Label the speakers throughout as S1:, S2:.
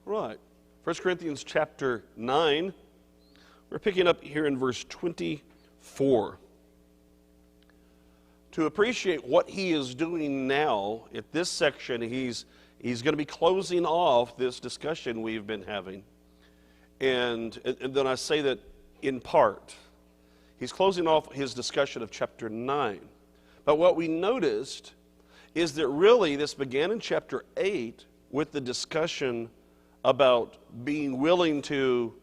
S1: Right. 1 Corinthians chapter 9. We're picking up here in verse 24. To appreciate what he is doing now, at this section, he's going to be closing off this discussion we've been having. And then I say that in part. He's closing off his discussion of chapter 9. But what we noticed is that really this began in chapter 8 with the discussion about being willing to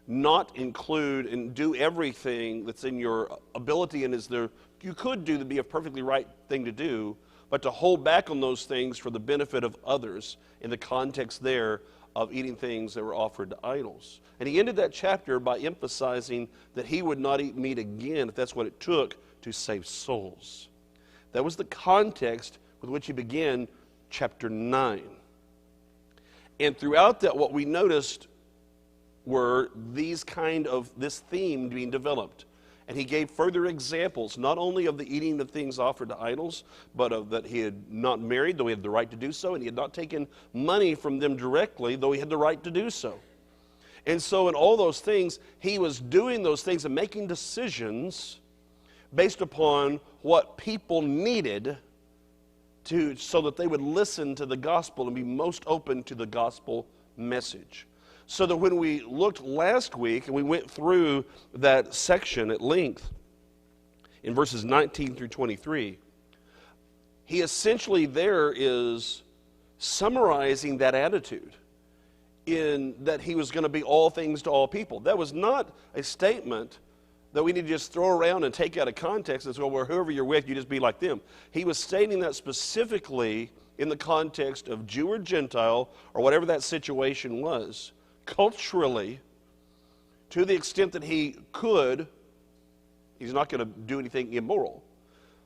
S1: not include and do everything that's in your ability and is there you could do to be a perfectly right thing to do, but to hold back on those things for the benefit of others in the context there of eating things that were offered to idols. And he ended that chapter by emphasizing that he would not eat meat again if that's what it took to save souls. That was the context with which he began chapter 9. And throughout that, what we noticed were this theme being developed. And he gave further examples, not only of the eating of things offered to idols, but of that he had not married, though he had the right to do so, and he had not taken money from them directly, though he had the right to do so. And so in all those things, he was doing those things and making decisions based upon what people needed so that they would listen to the gospel and be most open to the gospel message. So that when we looked last week and we went through that section at length in verses 19 through 23, he essentially there is summarizing that attitude in that he was going to be all things to all people. That was not a statement that we need to just throw around and take out of context and say, well, whoever you're with, you just be like them. He was stating that specifically in the context of Jew or Gentile or whatever that situation was. Culturally, to the extent that he could, he's not going to do anything immoral,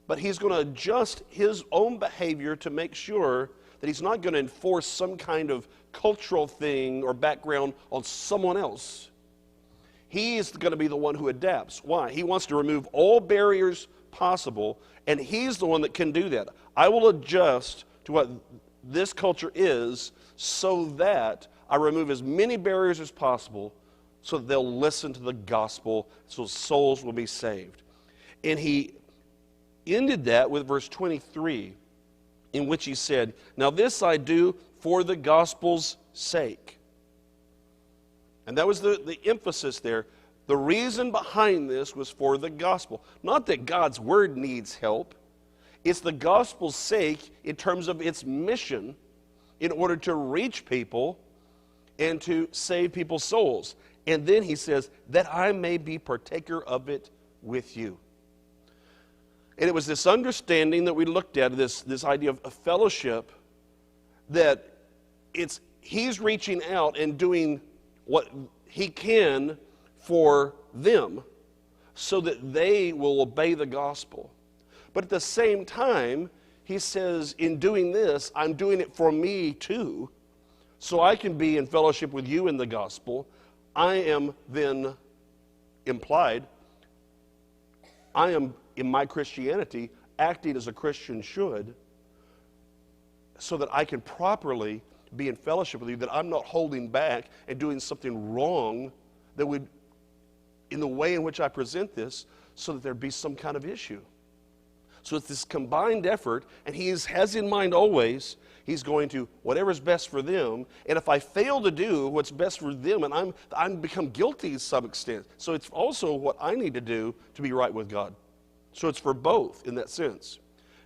S1: but he's going to adjust his own behavior to make sure that he's not going to enforce some kind of cultural thing or background on someone else. He is going to be the one who adapts. Why? He wants to remove all barriers possible, and he's the one that can do that. I will adjust to what this culture is so that I remove as many barriers as possible so that they'll listen to the gospel so souls will be saved. And he ended that with verse 23 in which he said, now this I do for the gospel's sake. And that was the emphasis there. The reason behind this was for the gospel. Not that God's word needs help. It's the gospel's sake in terms of its mission in order to reach people and to save people's souls. And then he says, that I may be partaker of it with you. And it was this understanding that we looked at, this idea of a fellowship, that he's reaching out and doing what he can for them so that they will obey the gospel. But at the same time, he says, in doing this, I'm doing it for me too, so I can be in fellowship with you in the gospel. I am then implied, I am in my Christianity acting as a Christian should so that I can properly be in fellowship with you, that I'm not holding back and doing something wrong that would, in the way in which I present this, so that there'd be some kind of issue. So it's this combined effort, and he has in mind always, he's going to whatever's best for them, and if I fail to do what's best for them, and I'm become guilty to some extent, so it's also what I need to do to be right with God. So it's for both in that sense.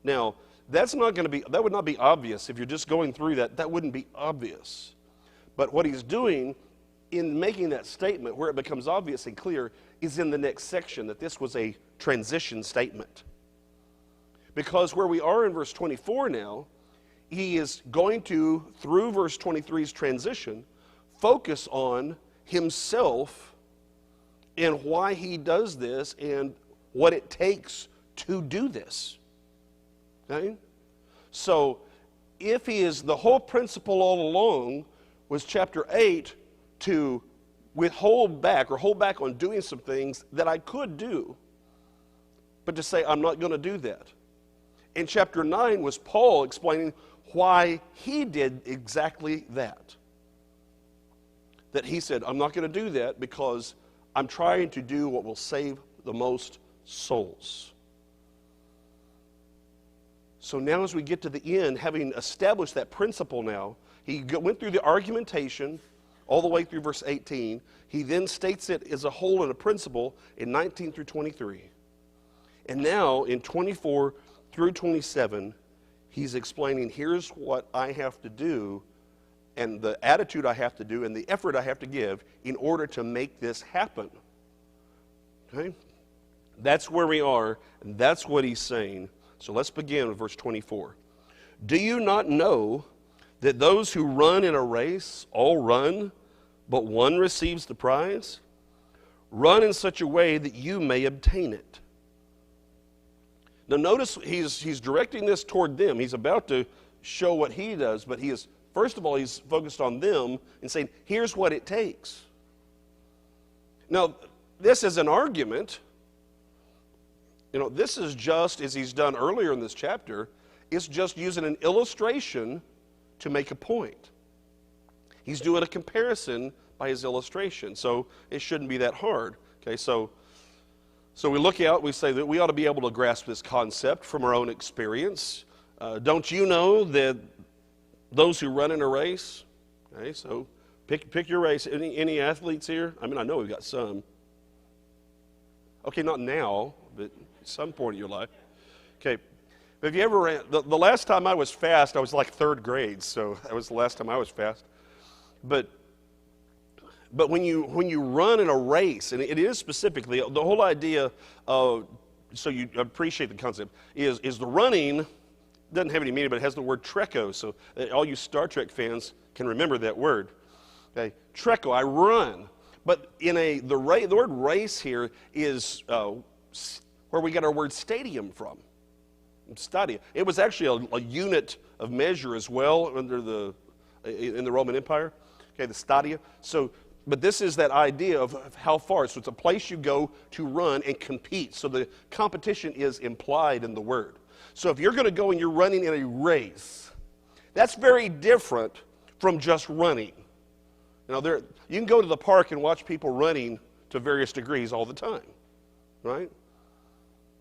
S1: Now, that would not be obvious if you're just going through that. That wouldn't be obvious. But what he's doing in making that statement, where it becomes obvious and clear, is in the next section, that this was a transition statement. Because where we are in verse 24 now, he is going to, through verse 23's transition, focus on himself and why he does this and what it takes to do this. Okay? So, if he is, the whole principle all along was chapter 8 to hold back on doing some things that I could do, but to say I'm not going to do that. In chapter 9 was Paul explaining why he did exactly that. that he said, I'm not going to do that because I'm trying to do what will save the most souls. So now as we get to the end, having established that principle now, he went through the argumentation all the way through verse 18. He then states it as a whole and a principle in 19 through 23. And now in 24 through 27, he's explaining, here's what I have to do and the attitude I have to do and the effort I have to give in order to make this happen. Okay? That's where we are, and that's what he's saying. So let's begin with verse 24. Do you not know that those who run in a race all run, but one receives the prize? Run in such a way that you may obtain it. Now notice he's directing this toward them. He's about to show what he does, but first of all, he's focused on them and saying, here's what it takes. Now, this is an argument. This is just, as he's done earlier in this chapter, it's just using an illustration to make a point. He's doing a comparison by his illustration, so it shouldn't be that hard. Okay, so we look out, we say that we ought to be able to grasp this concept from our own experience. Don't you know that those who run in a race, okay, so pick your race. Any athletes here? I mean, I know we've got some. Okay, not now, but at some point in your life. Okay, have you ever ran? The last time I was fast, I was like third grade, so that was the last time I was fast. But when you run in a race, and it is specifically, the whole idea of, so you appreciate the concept, is the running doesn't have any meaning, but it has the word treco, so all you Star Trek fans can remember that word. Okay, treco, I run. But the word race here is where we get our word stadium from. Stadia. It was actually a unit of measure as well in the Roman Empire. Okay, the stadia. But this is that idea of how far. So it's a place you go to run and compete. So the competition is implied in the word. So if you're going to go and you're running in a race, that's very different from just running. You can go to the park and watch people running to various degrees all the time, right?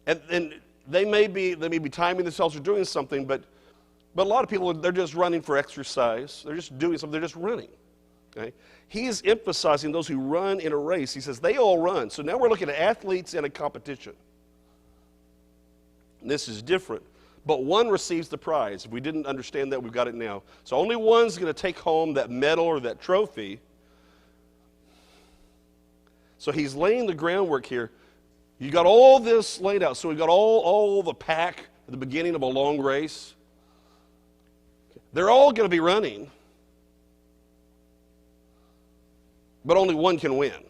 S1: And they may be timing themselves or doing something, but a lot of people, they're just running for exercise. They're just doing something. They're just running. Okay? He is emphasizing those who run in a race. He says they all run. So now we're looking at athletes in a competition. And this is different. But one receives the prize. If we didn't understand that, we've got it now. So only one's going to take home that medal or that trophy. So he's laying the groundwork here. You got all this laid out. So we've got all the pack at the beginning of a long race. They're all going to be running. But only one can win.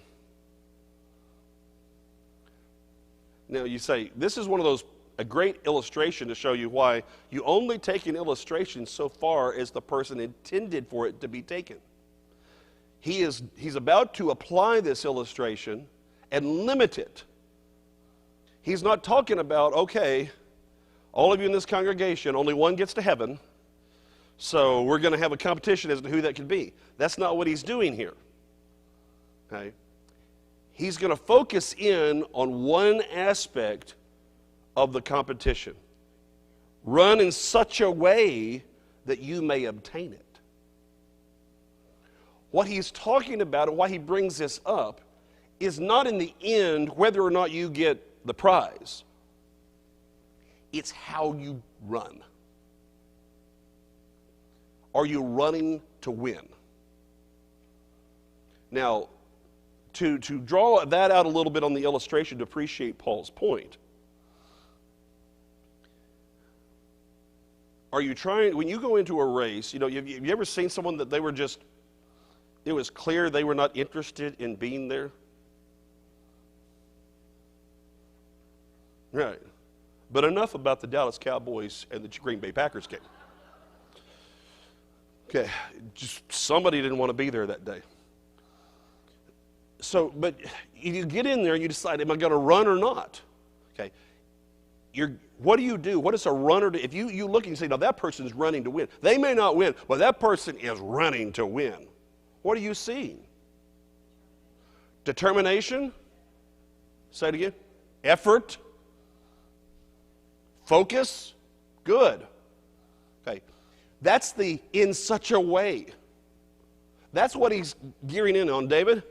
S1: Now you say, this is one of those, a great illustration to show you why you only take an illustration so far as the person intended for it to be taken. He's about to apply this illustration and limit it. He's not talking about, okay, all of you in this congregation, only one gets to heaven, so we're going to have a competition as to who that could be. That's not what he's doing here. Okay? He's going to focus in on one aspect of the competition. Run in such a way that you may obtain it. What he's talking about and why he brings this up is not in the end whether or not you get the prize. It's how you run. Are you running to win? Now, to draw that out a little bit on the illustration to appreciate Paul's point, are you trying, when you go into a race, have you ever seen someone that they were just, it was clear they were not interested in being there? Right. But enough about the Dallas Cowboys and the Green Bay Packers game. Okay, just somebody didn't want to be there that day. So, but you get in there and you decide, am I going to run or not? Okay, what do you do? What does a runner do? If you look and you say, no, that person's running to win. They may not win, but that person is running to win. What are you seeing? Determination. Say it again. Effort. Focus. Good. Okay. That's the in such a way. That's what he's gearing in on, David.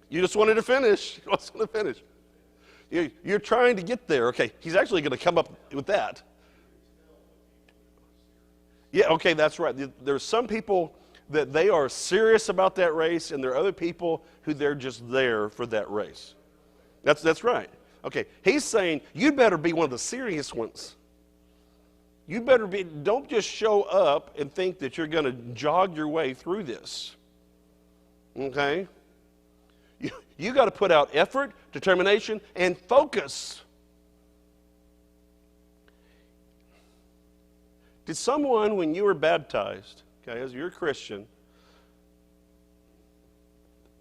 S1: You just wanted to finish. You just want to finish. You're trying to get there. Okay, he's actually going to come up with that. Yeah, okay, that's right. There's some people that they are serious about that race, and there are other people who they're just there for that race. That's right. Okay, he's saying you better be one of the serious ones. You better be, don't just show up and think that you're going to jog your way through this. Okay? You got to put out effort, determination, and focus. Did someone, when you were baptized, okay, as you're a Christian,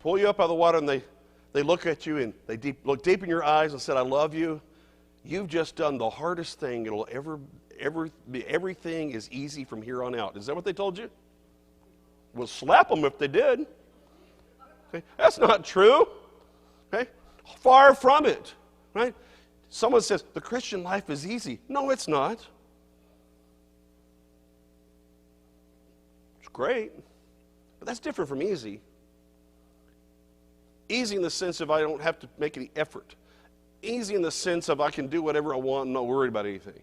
S1: pull you up out of the water and they look at you and they look deep in your eyes and said, I love you. You've just done the hardest thing it'll ever be. Everything is easy from here on out. Is that what they told you? We'll slap them if they did. Okay? That's not true. Okay? Far from it. Right? Someone says, the Christian life is easy. No, it's not. It's great, but that's different from easy. Easy in the sense of I don't have to make any effort. Easy in the sense of I can do whatever I want and not worry about anything.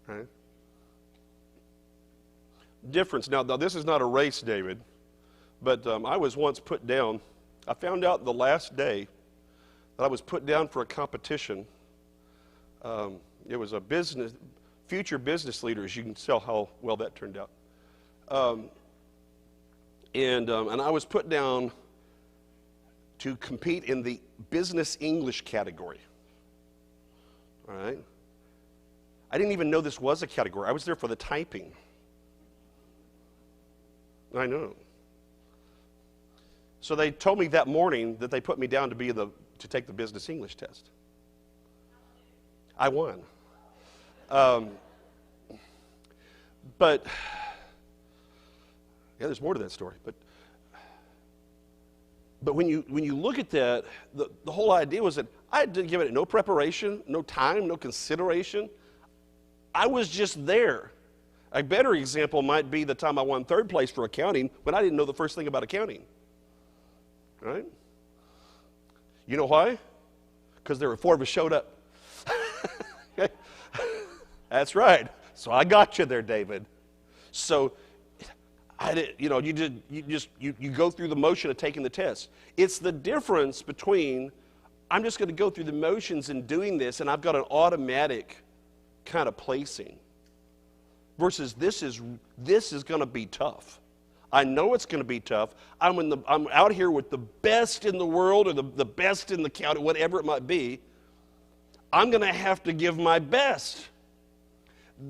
S1: Right? Difference. Now, this is not a race, David, but I was once put down. I found out the last day that I was put down for a competition. It was a future business leaders. You can tell how well that turned out. And I was put down to compete in the business English category. All right? I didn't even know this was a category. I was there for the typing. I know. So they told me that morning that they put me down to take the business English test. I won. But yeah, there's more to that story. But when you look at that, the whole idea was that I had to give it no preparation, no time, no consideration. I was just there. A better example might be the time I won third place for accounting when I didn't know the first thing about accounting. Right? You know why? Because there were 4 of us showed up. Okay? That's right. So I got you there, David. So I did, you go through the motion of taking the test. It's the difference between I'm just going to go through the motions in doing this and I've got an automatic kind of placing versus this is going to be tough. I know it's going to be tough. I'm out here with the best in the world or the best in the county, whatever it might be. I'm going to have to give my best.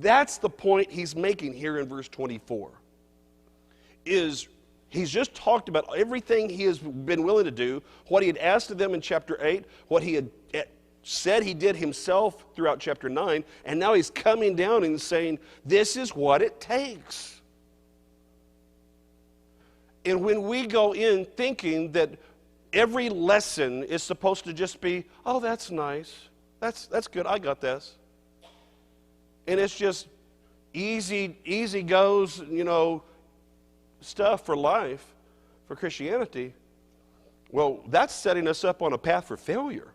S1: That's the point he's making here in verse 24. He's just talked about everything he has been willing to do, what he had asked of them in chapter 8, what he had said he did himself throughout chapter 9, and now he's coming down and saying, this is what it takes. And when we go in thinking that every lesson is supposed to just be, oh, that's nice, that's good, I got this. And it's just easy goes, stuff for life, for Christianity, well, that's setting us up on a path for failure.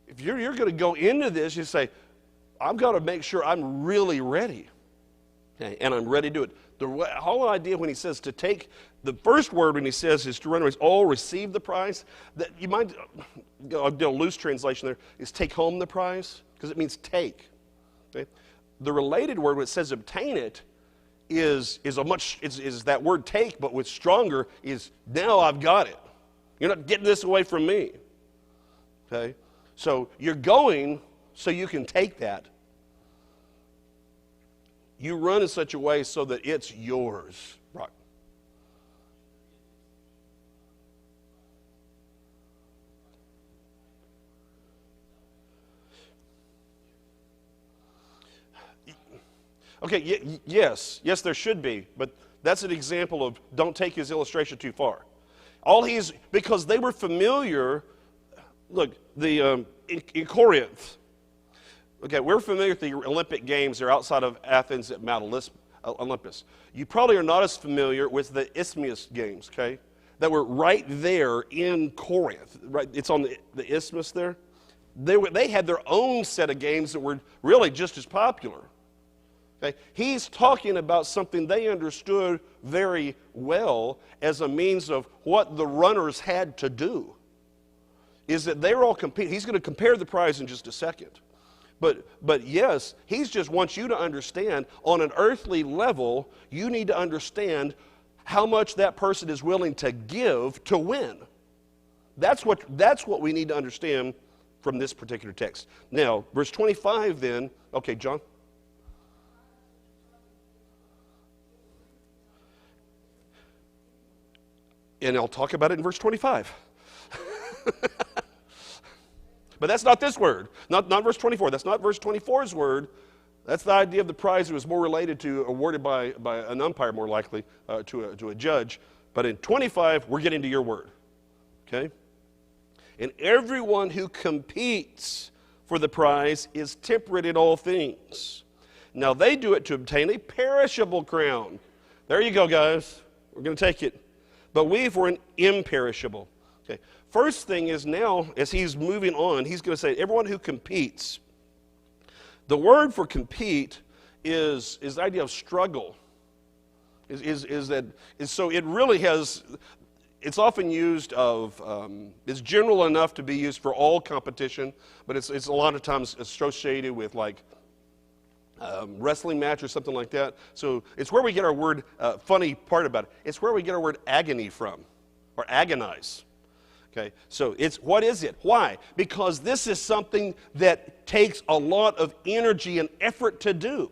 S1: If you're going to go into this, you say, I've got to make sure I'm really ready. Okay, and I'm ready to do it. The whole idea when he says to take, the first word when he says is to run a race, receive the prize. That you might, I'll do a loose translation there, is take home the prize, because it means take. Okay? The related word when it says obtain it is that word take, but with stronger, is now I've got it. You're not getting this away from me. Okay? So you're going so you can take that. You run in such a way so that it's yours. Right. Okay, yes, there should be, but that's an example of don't take his illustration too far. Because they were familiar, look, in Corinth, okay, we're familiar with the Olympic Games. They're outside of Athens at Mount Olympus. You probably are not as familiar with the Isthmus Games, okay, that were right there in Corinth. Right, it's on the isthmus there. They had their own set of games that were really just as popular. Okay? He's talking about something they understood very well as a means of what the runners had to do. Is that they're all competing. He's going to compare the prize in just a second. But yes, he just wants you to understand on an earthly level, you need to understand how much that person is willing to give to win. That's what we need to understand from this particular text. Now, verse 25 then, okay, John? And I'll talk about it in verse 25. But that's not this word, not verse 24. That's not verse 24's word. That's the idea of the prize that was more related to, awarded by an umpire more likely, to a judge. But in 25, we're getting to your word, okay? And everyone who competes for the prize is temperate in all things. Now they do it to obtain a perishable crown. There you go, guys. We're going to take it. But we for an imperishable. Okay. First thing is now, as he's moving on, he's going to say, everyone who competes. The word for compete is the idea of struggle. So it really has, it's often used it's general enough to be used for all competition, but it's a lot of times associated with like wrestling match or something like that. So it's where we get our word, funny part about it, it's where we get our word agony from, or agonize. Okay, so what is it? Why? Because this is something that takes a lot of energy and effort to do.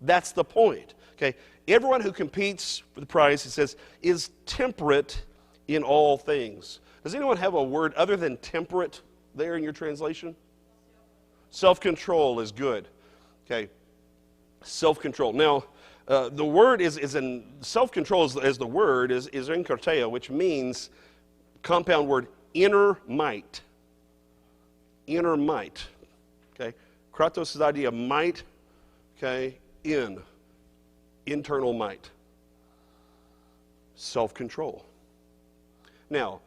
S1: That's the point. Okay, everyone who competes for the prize, it says, is temperate in all things. Does anyone have a word other than temperate there in your translation? Self-control is good. Okay. Self-control. Now, the word is in self-control as the word is enkarteo, which means compound word inner might. Inner might. Okay. Kratos is the idea of might. Okay. Internal might. Self-control. Now,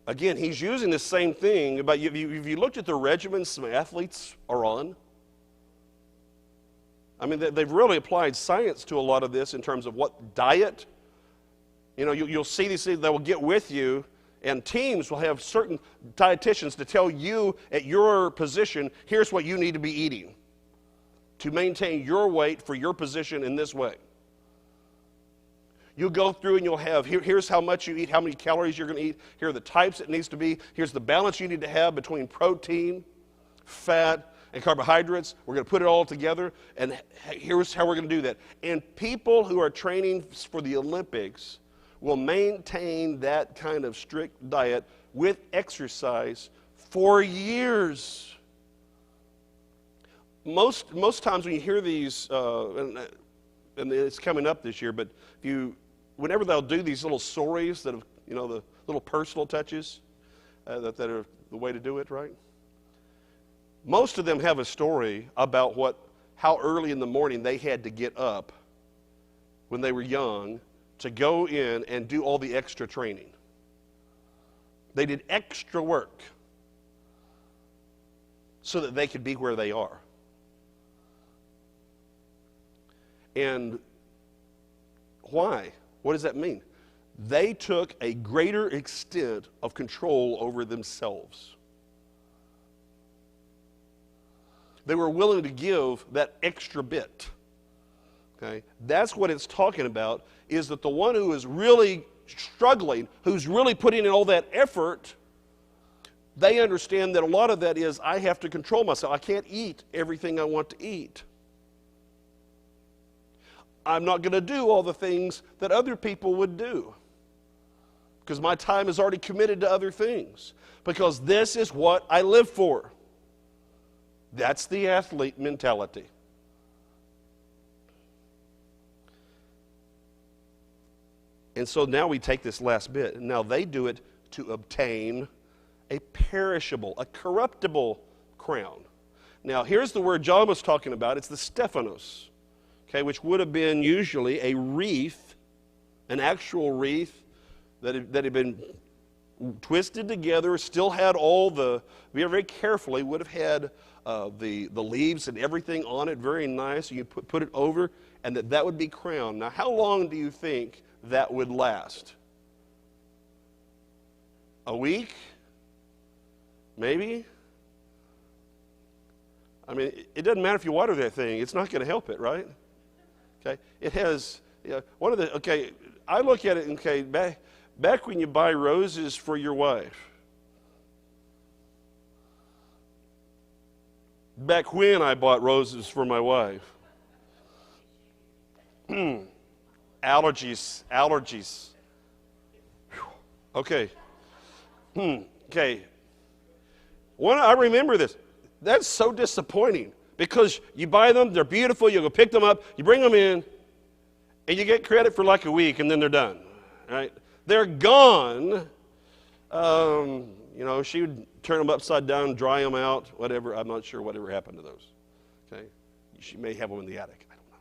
S1: again, he's using the same thing, but if you looked at the regimens some athletes are on, I mean, they've really applied science to a lot of this in terms of what diet. You know, you'll see these things that will get with you, and teams will have certain dietitians to tell you at your position, here's what you need to be eating to maintain your weight for your position in this way. You'll go through and you'll have, here's how much you eat, how many calories you're going to eat, here are the types it needs to be, here's the balance you need to have between protein, fat, and carbohydrates. We're going to put it all together, and here's how we're going to do that. And people who are training for the Olympics will maintain that kind of strict diet with exercise for years. Most times when you hear these, and it's coming up this year, but whenever they'll do these little stories that have, the little personal touches, that are the way to do it, right? Most of them have a story about how early in the morning they had to get up when they were young to go in and do all the extra training. They did extra work so that they could be where they are. And why? What does that mean? They took a greater extent of control over themselves. They were willing to give that extra bit. Okay? That's what it's talking about, is that the one who is really struggling, who's really putting in all that effort, they understand that a lot of that is, I have to control myself. I can't eat everything I want to eat. I'm not going to do all the things that other people would do because my time is already committed to other things, because this is what I live for. That's the athlete mentality. And so now we take this last bit. Now they do it to obtain a perishable, a corruptible crown. Now here's the word John was talking about. It's the Stephanos, okay, which would have been usually a wreath, an actual wreath that had been twisted together, still had all the, very carefully, would have had the leaves and everything on it, very nice. You put it over, and that would be crowned. Now how long do you think that would last? A week? Maybe? I mean, it doesn't matter if you water that thing. It's not going to help it, right? Okay. It has, I look at it, okay, back when you buy roses for your wife. Back when I bought roses for my wife. Allergies. Whew. Okay. Okay. I remember this. That's so disappointing because you buy them, they're beautiful, you go pick them up, you bring them in, and you get credit for like a week, and then they're done. Right? They're gone. She would turn them upside down, dry them out, whatever. I'm not sure whatever happened to those. Okay, she may have them in the attic. I don't know.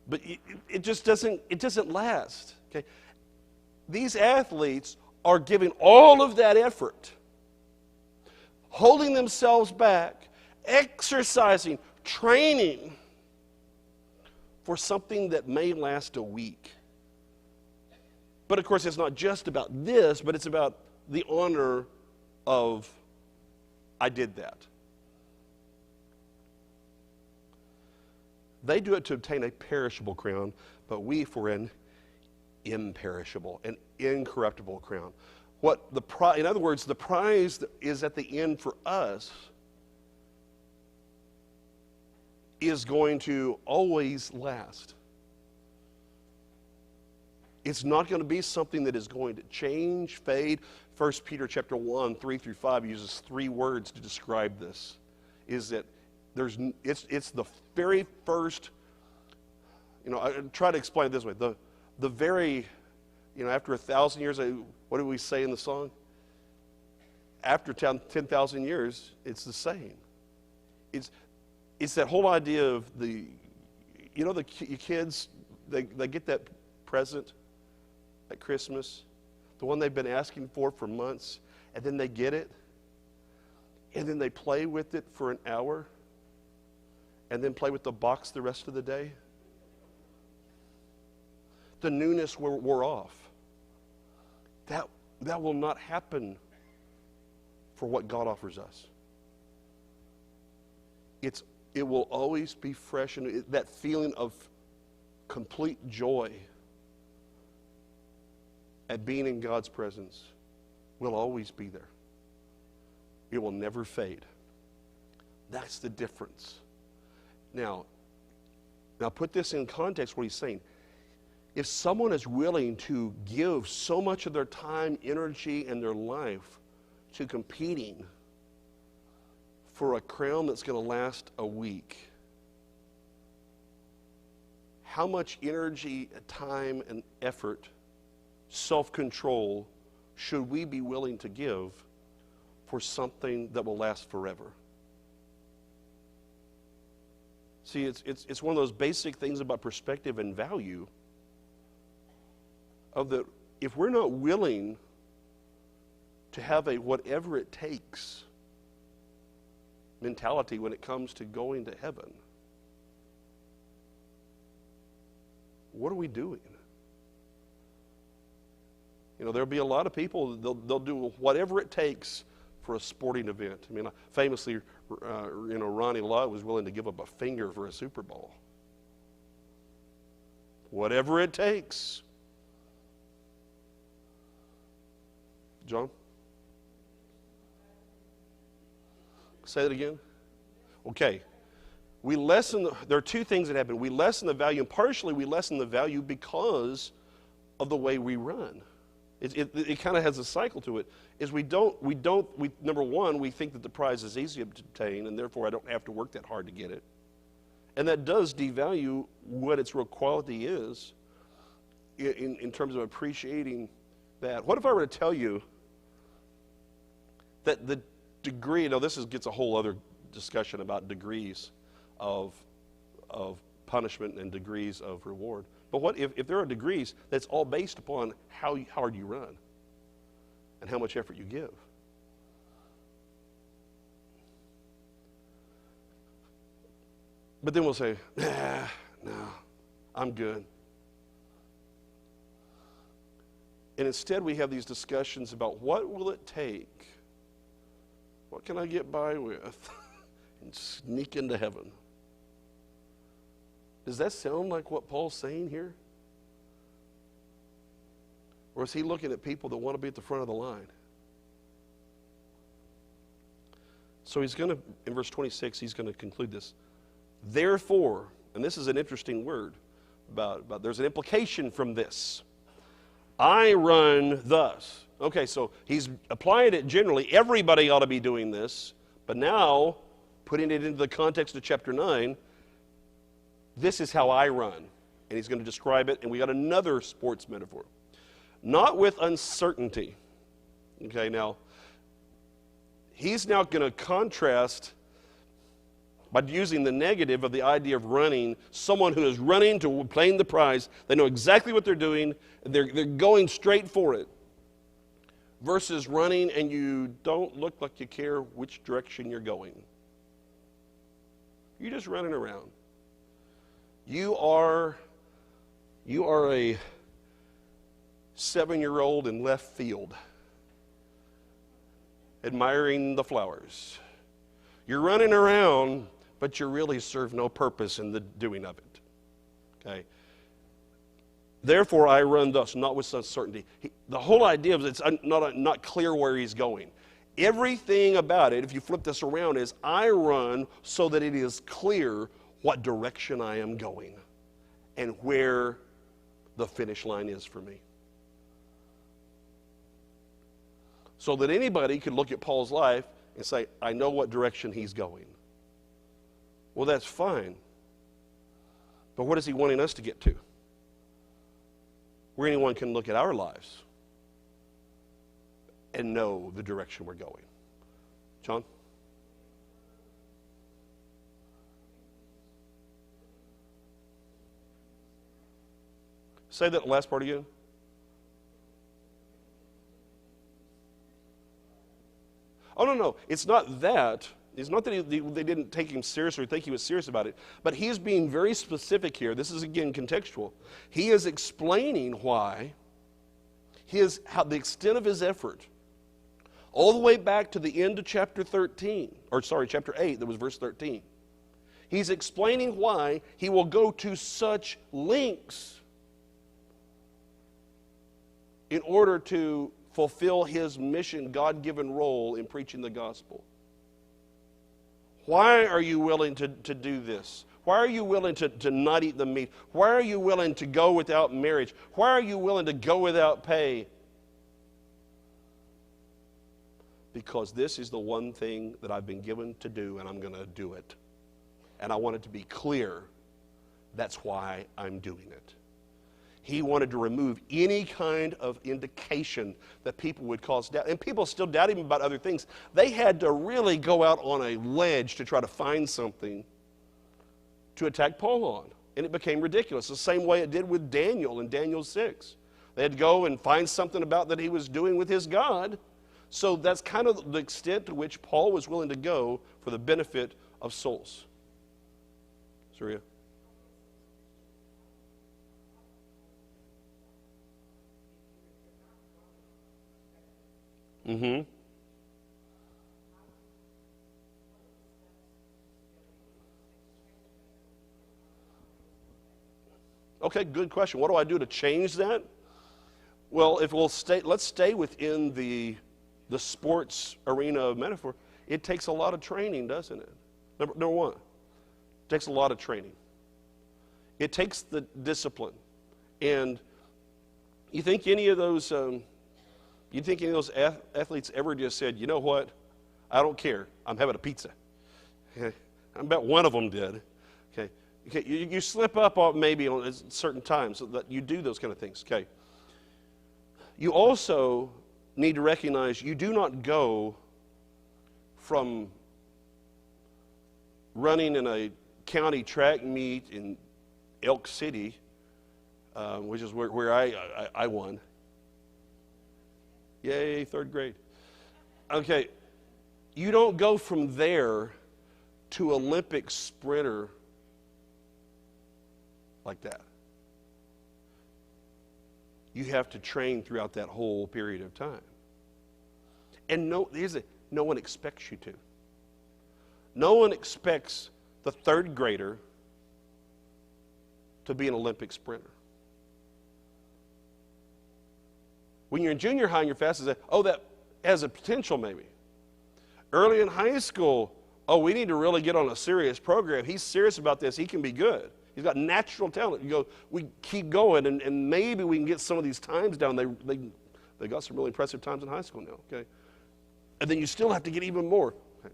S1: But it just doesn't. It doesn't last. Okay, these athletes are giving all of that effort, holding themselves back, exercising, training for something that may last a week. But of course, it's not just about this, but it's about the honor of, I did that. They do it to obtain a perishable crown, but we for an imperishable, an incorruptible crown. In other words, the prize that is at the end for us is going to always last. It's not going to be something that is going to change, fade. 1 Peter chapter 1, 3-5 uses 3 words to describe this. Is that it's the very first, I try to explain it this way. The very, after 1,000 years, what do we say in the song? After 10,000 years, it's the same. It's that whole idea of the kids, they get that present at Christmas, the one they've been asking for months, and then they get it, and then they play with it for an hour, and then play with the box the rest of the day. The newness wore off. That will not happen for what God offers us. It will always be fresh, and that feeling of complete joy at being in God's presence will always be there. It will never fade. That's the difference. Now put this in context what he's saying. If someone is willing to give so much of their time, energy, and their life to competing for a crown that's going to last a week, how much energy, time, and effort, self-control should we be willing to give for something that will last forever? See, it's one of those basic things about perspective and value of that if we're not willing to have a whatever it takes mentality when it comes to going to heaven, what are we doing? There'll be a lot of people, they'll do whatever it takes for a sporting event. I mean, famously, Ronnie Lott was willing to give up a finger for a Super Bowl. Whatever it takes. John? Say that again? Okay. there are two things that happen. We lessen the value, and partially we lessen the value because of the way we run. It kind of has a cycle to it. Is number one, we think that the prize is easy to obtain, and therefore I don't have to work that hard to get it. And that does devalue what its real quality is in terms of appreciating that. What if I were to tell you that the degree, now this gets a whole other discussion about degrees of punishment and degrees of reward. But what if there are degrees that's all based upon how hard you run and how much effort you give? But then we'll say, no, I'm good. And instead we have these discussions about what will it take? What can I get by with and sneak into heaven? Does that sound like what Paul's saying here? Or is he looking at people that want to be at the front of the line? So he's going to, in verse 26, he's going to conclude this. Therefore, and this is an interesting word, about there's an implication from this. I run thus. Okay, so he's applying it generally. Everybody ought to be doing this. But now, putting it into the context of chapter 9, this is how I run. And he's going to describe it, and we got another sports metaphor. Not with uncertainty. Okay, now, he's now going to contrast by using the negative of the idea of running, someone who is running to claim the prize. They know exactly what they're doing. They're going straight for it. Versus running and you don't look like you care which direction you're going. You're just running around. You are a 7-year-old in left field, admiring the flowers. You're running around, but you really serve no purpose in the doing of it. Okay? Therefore, I run thus, not with uncertainty. The whole idea is it's not clear where he's going. Everything about it, if you flip this around, is I run so that it is clear what direction I am going and where the finish line is for me. So that anybody could look at Paul's life and say, I know what direction he's going. Well, that's fine. But what is he wanting us to get to? Where anyone can look at our lives and know the direction we're going. John? Say that last part again. Oh, no. It's not that. It's not that they didn't take him seriously or think he was serious about it. But he is being very specific here. This is, again, contextual. He is explaining why how the extent of his effort, all the way back to the end of chapter 8, that was verse 13. He's explaining why he will go to such lengths in order to fulfill his mission, God-given role in preaching the gospel. Why are you willing to do this? Why are you willing to not eat the meat? Why are you willing to go without marriage? Why are you willing to go without pay? Because this is the one thing that I've been given to do, and I'm going to do it. And I want it to be clear that's why I'm doing it. He wanted to remove any kind of indication that people would cause doubt. And people still doubt him about other things. They had to really go out on a ledge to try to find something to attack Paul on. And it became ridiculous. The same way it did with Daniel in Daniel 6. They had to go and find something about that he was doing with his God. So that's kind of the extent to which Paul was willing to go for the benefit of souls. Surya? Mm-hmm. Okay, good question. What do I do to change that? Well, let's stay within the sports arena of metaphor. It takes a lot of training, doesn't it? Number one, It takes a lot of training. It takes the discipline. And you think any of those athletes ever just said, you know what, I don't care, I'm having a pizza? Okay. I bet one of them did. Okay. You slip up maybe on certain times so that you do those kind of things. Okay. You also need to recognize you do not go from running in a county track meet in Elk City, which is where I won. Yay, third grade. Okay, you don't go from there to Olympic sprinter like that. You have to train throughout that whole period of time. And no one expects you to. No one expects the third grader to be an Olympic sprinter. When you're in junior high and you're fast, that has a potential maybe. Early in high school, we need to really get on a serious program. He's serious about this. He can be good. He's got natural talent. We keep going, and maybe we can get some of these times down. They got some really impressive times in high school now, okay? And then you still have to get even more. Okay.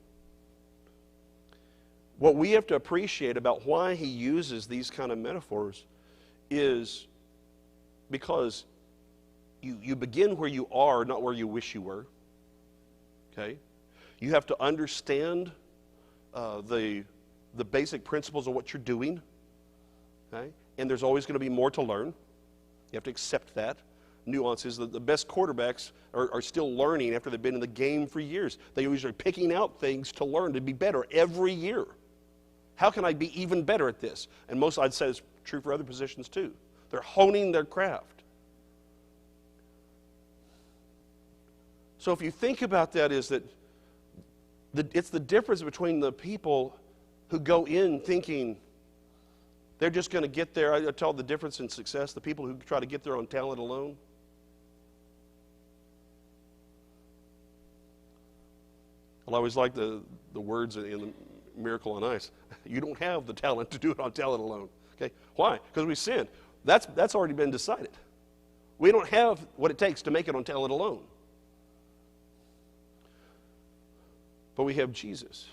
S1: What we have to appreciate about why he uses these kind of metaphors is because you begin where you are, not where you wish you were, okay? You have to understand the basic principles of what you're doing. Okay? And there's always going to be more to learn. You have to accept that. Nuances. The best quarterbacks are still learning after they've been in the game for years. They usually are picking out things to learn to be better every year. How can I be even better at this? And most, I'd say, is true for other positions too. They're honing their craft. So if you think about that, is that it's the difference between the people who go in thinking they're just going to get there. I tell the difference in success, the people who try to get there on talent alone. Well, I always like the words in the Miracle on Ice. You don't have the talent to do it on talent alone. Okay? Why? Because we sinned. That's already been decided. We don't have what it takes to make it on talent alone. But we have Jesus.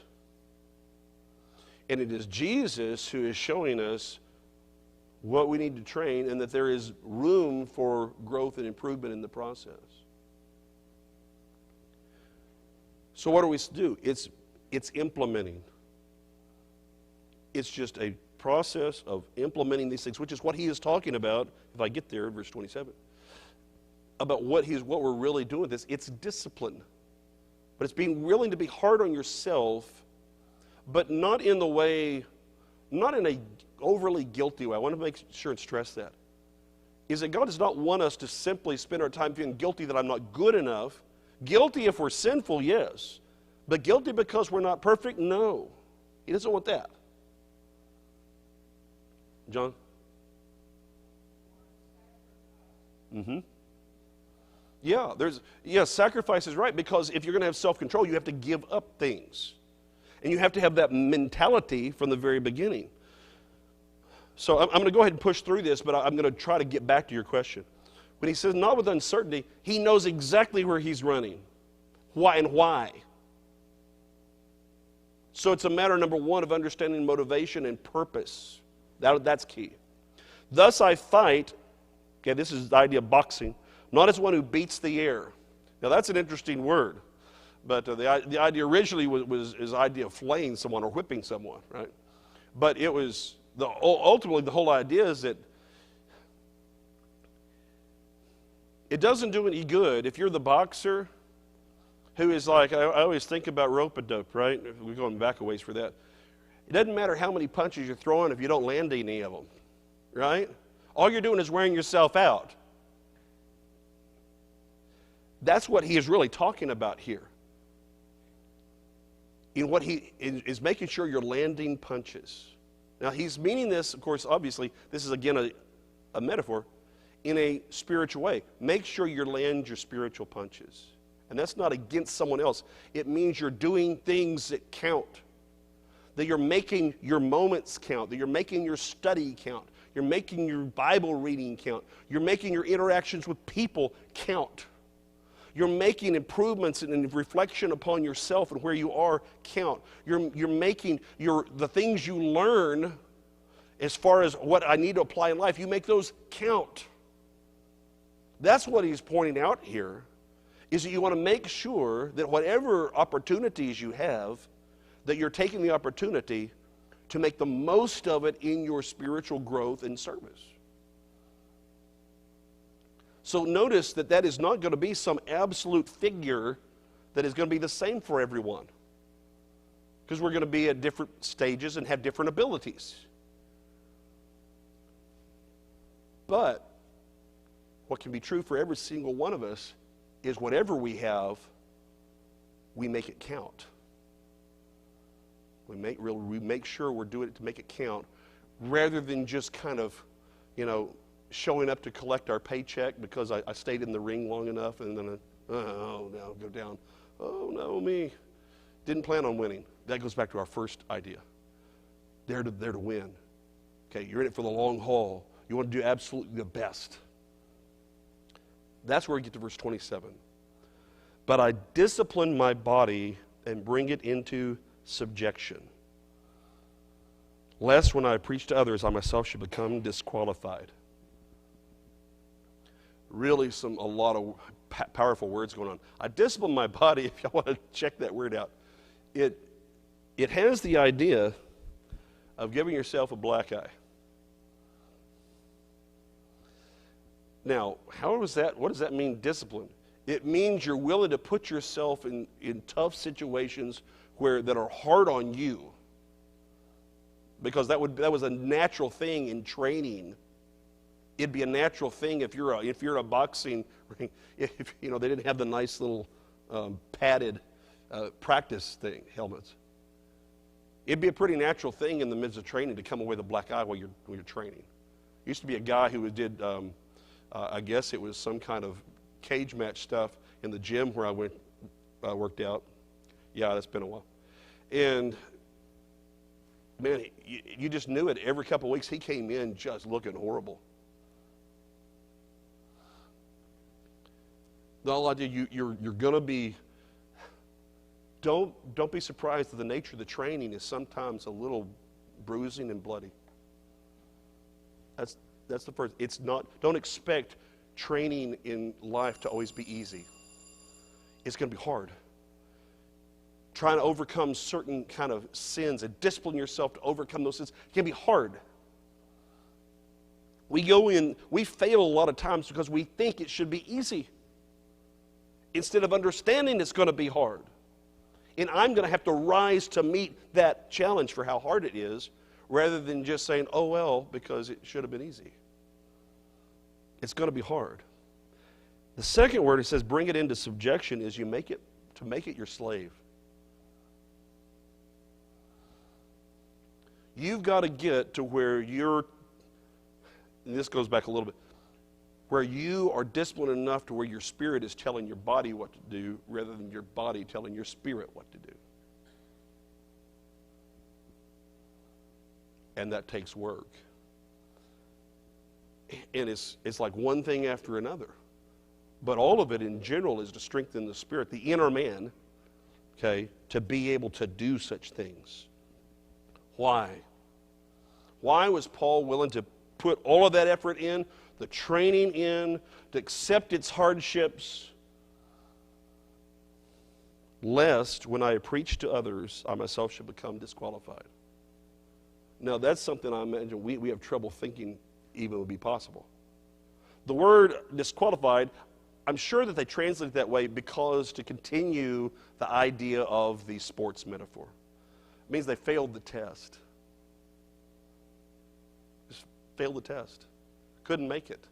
S1: And it is Jesus who is showing us what we need to train, and that there is room for growth and improvement in the process. So what do we do? It's implementing. It's just a process of implementing these things, which is what he is talking about, if I get there, verse 27, about what we're really doing with this. It's discipline. But it's being willing to be hard on yourself, but not in a overly guilty way. I want to make sure and stress that. Is that God does not want us to simply spend our time feeling guilty that I'm not good enough. Guilty if we're sinful, yes. But guilty because we're not perfect, no. He doesn't want that. John? Mm-hmm. Yeah, sacrifice is right, because if you're going to have self-control, you have to give up things. And you have to have that mentality from the very beginning. So I'm going to go ahead and push through this, but I'm going to try to get back to your question. When he says not with uncertainty, he knows exactly where he's running. Why. So it's a matter, number one, of understanding motivation and purpose. That's key. Thus I fight, okay, this is the idea of boxing, not as one who beats the air. Now that's an interesting word. But the idea originally was the idea of flaying someone or whipping someone, right? But it was, ultimately the whole idea is that it doesn't do any good if you're the boxer who is like, I always think about rope-a-dope, right? We're going back a ways for that. It doesn't matter how many punches you're throwing if you don't land any of them, right? All you're doing is wearing yourself out. That's what he is really talking about here. In what he is making sure you're landing punches. Now he's meaning this, of course, obviously, this is again a metaphor, in a spiritual way. Make sure you land your spiritual punches. And that's not against someone else. It means you're doing things that count. that you're making your moments count, that you're making your study count, you're making your Bible reading count, you're making your interactions with people count. You're making improvements and reflection upon yourself and where you are count. You're making the things you learn as far as what I need to apply in life, you make those count. That's what he's pointing out here, is that you want to make sure that whatever opportunities you have, that you're taking the opportunity to make the most of it in your spiritual growth and service. So notice that that is not going to be some absolute figure that is going to be the same for everyone, because we're going to be at different stages and have different abilities. But what can be true for every single one of us is whatever we have, we make it count. We make sure we're doing it to make it count, rather than just kind of, showing up to collect our paycheck because I stayed in the ring long enough, and then now go down. Oh no, me. Didn't plan on winning. That goes back to our first idea. There to win. Okay, you're in it for the long haul. You want to do absolutely the best. That's where we get to verse 27. But I discipline my body and bring it into subjection, lest when I preach to others, I myself should become disqualified. Really a lot of powerful words going on. I discipline my body, if y'all want to check that word out. It has the idea of giving yourself a black eye. Now, what does that mean, discipline? It means you're willing to put yourself in tough situations that are hard on you, because that was a natural thing in training. It'd be a natural thing if you're in a boxing ring. If they didn't have the nice little padded practice helmets. It'd be a pretty natural thing in the midst of training to come away with a black eye while you're training. Used to be a guy who did, I guess it was some kind of cage match stuff in the gym where I worked out. Yeah, that's been a while. And man, you just knew it. Every couple of weeks he came in just looking horrible. The whole idea, you're going to be, don't be surprised that the nature of the training is sometimes a little bruising and bloody. That's the first. Don't expect training in life to always be easy. It's going to be hard. Trying to overcome certain kind of sins and discipline yourself to overcome those sins can be hard. We fail a lot of times because we think it should be easy, instead of understanding it's going to be hard. And I'm going to have to rise to meet that challenge for how hard it is, rather than just saying, oh well, because it should have been easy. It's going to be hard. The second word, it says, bring it into subjection, is to make it your slave. You've got to get to where and this goes back a little bit, where you are disciplined enough to where your spirit is telling your body what to do, rather than your body telling your spirit what to do. And that takes work. And it's like one thing after another. But all of it in general is to strengthen the spirit, the inner man, okay, to be able to do such things. Why? Why was Paul willing to put all of that effort in, the training in, to accept its hardships, lest when I preach to others, I myself should become disqualified? Now, that's something I imagine we have trouble thinking even would be possible. The word disqualified, I'm sure that they translate it that way because to continue the idea of the sports metaphor. It means they failed the test. Just failed the test. Couldn't make it.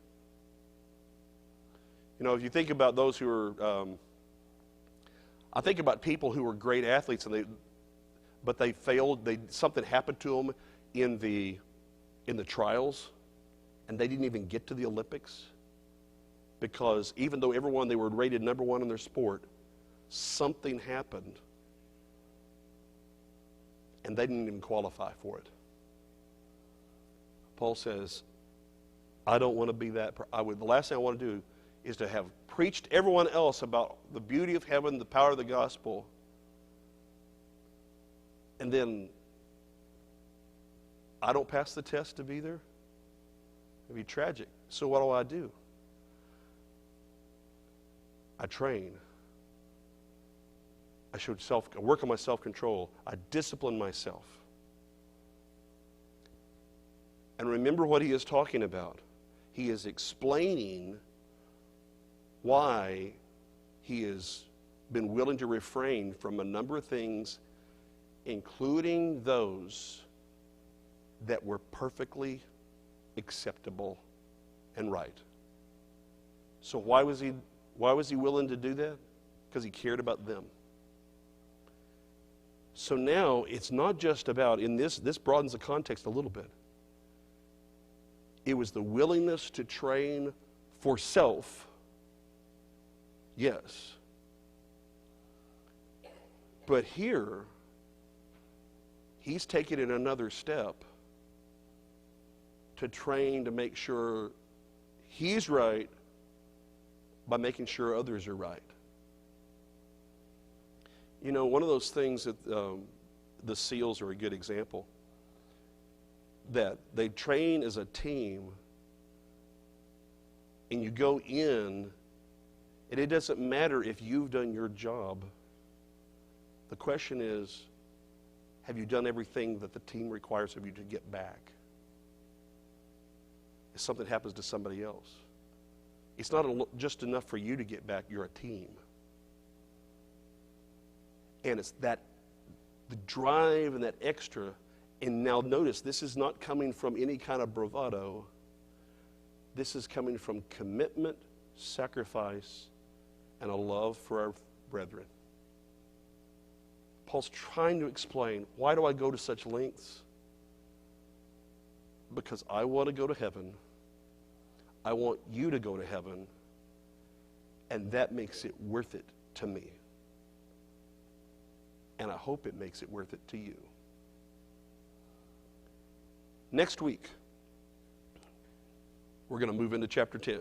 S1: If you think about those who are, I think about people who were great athletes but they failed. Something happened to them in the trials, and they didn't even get to the Olympics, because even though they were rated number one in their sport, something happened. and they didn't even qualify for it. Paul says, I don't want to be that. The last thing I want to do is to have preached everyone else about the beauty of heaven, the power of the gospel, and then I don't pass the test to be there. It'd be tragic. So what do? I train. I work on my self-control. I discipline myself. And remember what he is talking about. He is explaining why he has been willing to refrain from a number of things, including those that were perfectly acceptable and right. So why was he willing to do that? Because he cared about them. So now it's not just about, this broadens the context a little bit. It was the willingness to train for self, yes. But here, he's taking it another step to train to make sure he's right by making sure others are right. You know, one of those things that the SEALs are a good example, that they train as a team, and you go in, and it doesn't matter if you've done your job. The question is, have you done everything that the team requires of you to get back? If something happens to somebody else, it's not just enough for you to get back, you're a team. And it's the drive and that extra. And now notice, this is not coming from any kind of bravado. This is coming from commitment, sacrifice, and a love for our brethren. Paul's trying to explain, why do I go to such lengths? Because I want to go to heaven. I want you to go to heaven. And that makes it worth it to me. And I hope it makes it worth it to you. Next week, we're going to move into chapter 10.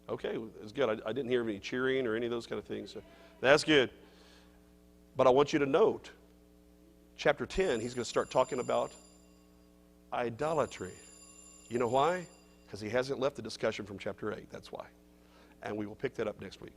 S1: Okay, it's good. I didn't hear any cheering or any of those kind of things. So that's good. But I want you to note, chapter 10, he's going to start talking about idolatry. You know why? Because he hasn't left the discussion from chapter 8. That's why. And we will pick that up next week.